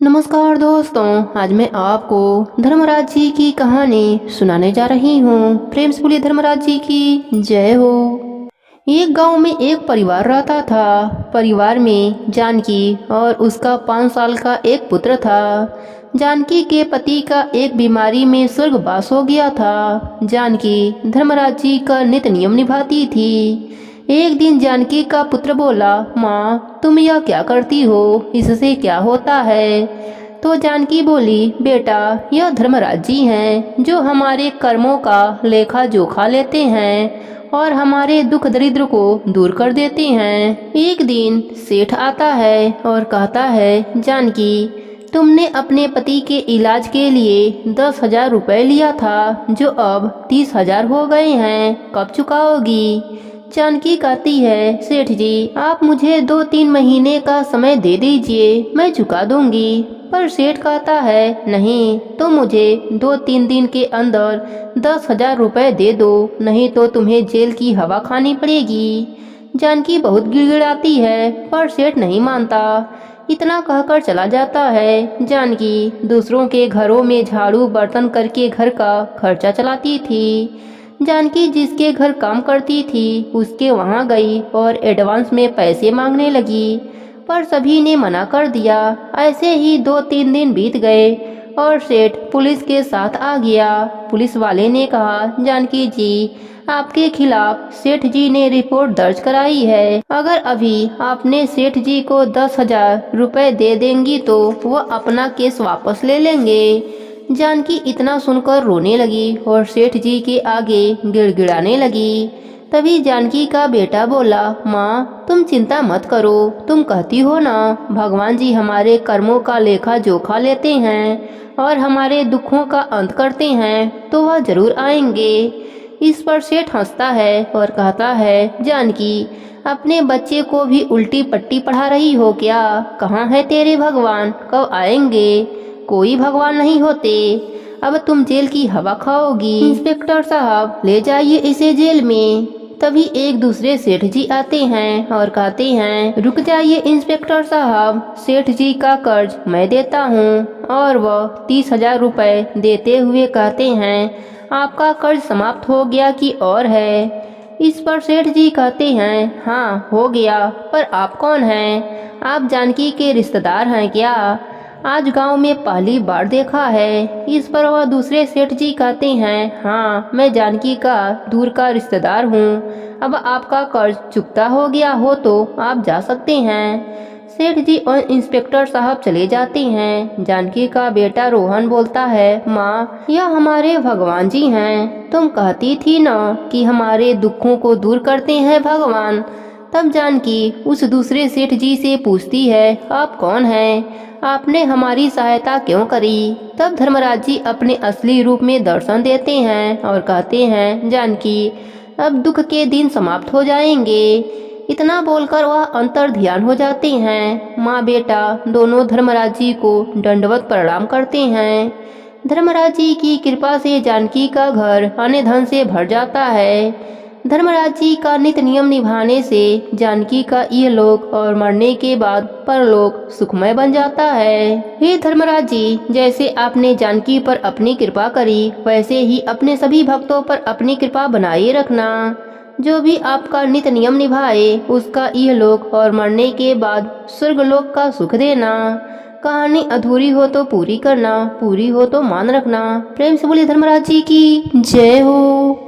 नमस्कार दोस्तों, आज मैं आपको धर्मराज जी की कहानी सुनाने जा रही हूँ। प्रेम से बोलिए धर्मराज जी की जय हो। एक गांव में एक परिवार रहता था। परिवार में जानकी और उसका 5 साल का एक पुत्र था। जानकी के पति का एक बीमारी में स्वर्गवास हो गया था। जानकी धर्मराज जी का नित्य नियम निभाती थी। एक दिन जानकी का पुत्र बोला, माँ तुम यह क्या करती हो, इससे क्या होता है? तो जानकी बोली, बेटा यह धर्मराज जी हैं जो हमारे कर्मों का लेखा जोखा लेते हैं और हमारे दुख दरिद्र को दूर कर देते हैं। एक दिन सेठ आता है और कहता है, जानकी तुमने अपने पति के इलाज के लिए 10,000 रुपए लिया था जो अब 30,000 हो गए हैं, कब चुकाओगी? जानकी कहती है, सेठ जी आप मुझे 2-3 महीने का समय दे दीजिए, मैं चुका दूंगी। पर सेठ कहता है, नहीं तो मुझे 2-3 दिन के अंदर 10,000 रुपए दे दो, नहीं तो तुम्हें जेल की हवा खानी पड़ेगी। जानकी बहुत गिड़गिड़ाती है पर सेठ नहीं मानता। इतना कहकर चला जाता है। जानकी दूसरों के घरों में झाड़ू बर्तन करके घर का खर्चा चलाती थी। जानकी जिसके घर काम करती थी उसके वहां गई और एडवांस में पैसे मांगने लगी, पर सभी ने मना कर दिया। ऐसे ही 2-3 दिन बीत गए और सेठ पुलिस के साथ आ गया। पुलिस वाले ने कहा, जानकी जी आपके खिलाफ सेठ जी ने रिपोर्ट दर्ज कराई है। अगर अभी आपने सेठ जी को 10,000 रुपए दे देंगी तो वो अपना केस वापस ले लेंगे। जानकी इतना सुनकर रोने लगी और सेठ जी के आगे गिड़गिड़ाने लगी। तभी जानकी का बेटा बोला, माँ तुम चिंता मत करो, तुम कहती हो ना भगवान जी हमारे कर्मों का लेखा जोखा लेते हैं और हमारे दुखों का अंत करते हैं, तो वह जरूर आएंगे। इस पर सेठ हंसता है और कहता है, जानकी अपने बच्चे को भी उल्टी पट्टी पढ़ा रही हो क्या? कहाँ है तेरे भगवान, कब आएंगे? कोई भगवान नहीं होते। अब तुम जेल की हवा खाओगी। इंस्पेक्टर साहब ले जाइए इसे जेल में। तभी एक दूसरे सेठ जी आते हैं और कहते हैं, रुक जाइए इंस्पेक्टर साहब, सेठ जी का कर्ज मैं देता हूँ। और वह 30,000 रुपए देते हुए कहते हैं, आपका कर्ज समाप्त हो गया कि और है? इस पर सेठ जी कहते हैं, हाँ हो गया, पर आप कौन हैं? आप जानकी के रिश्तेदार हैं क्या? आज गांव में पहली बार देखा है। इस पर वह दूसरे सेठ जी कहते हैं, हाँ मैं जानकी का दूर का रिश्तेदार हूँ। अब आपका कर्ज चुकता हो गया हो तो आप जा सकते हैं। सेठ जी और इंस्पेक्टर साहब चले जाते हैं। जानकी का बेटा रोहन बोलता है, माँ यह हमारे भगवान जी हैं। तुम कहती थी ना कि हमारे दुखों को दूर करते हैं भगवान। तब जानकी उस दूसरे सेठ जी से पूछती है, आप कौन हैं? आपने हमारी सहायता क्यों करी? तब धर्मराज जी अपने असली रूप में दर्शन देते हैं और कहते हैं, जानकी अब दुख के दिन समाप्त हो जाएंगे। इतना बोलकर वह अंतर ध्यान हो जाते हैं। माँ बेटा दोनों धर्मराज जी को दंडवत प्रणाम करते हैं। धर्मराज जी की कृपा से जानकी का घर अन्न धन से भर जाता है। धर्मराज जी का नित्य नियम निभाने से जानकी का यह लोक और मरने के बाद परलोक सुखमय बन जाता है। हे धर्मराज जी, जैसे आपने जानकी पर अपनी कृपा करी, वैसे ही अपने सभी भक्तों पर अपनी कृपा बनाए रखना। जो भी आपका नित्य नियम निभाए उसका यह लोक और मरने के बाद स्वर्गलोक का सुख देना। कहानी अधूरी हो तो पूरी करना, पूरी हो तो मान रखना। प्रेम से बोलिए धर्मराज जी की जय हो।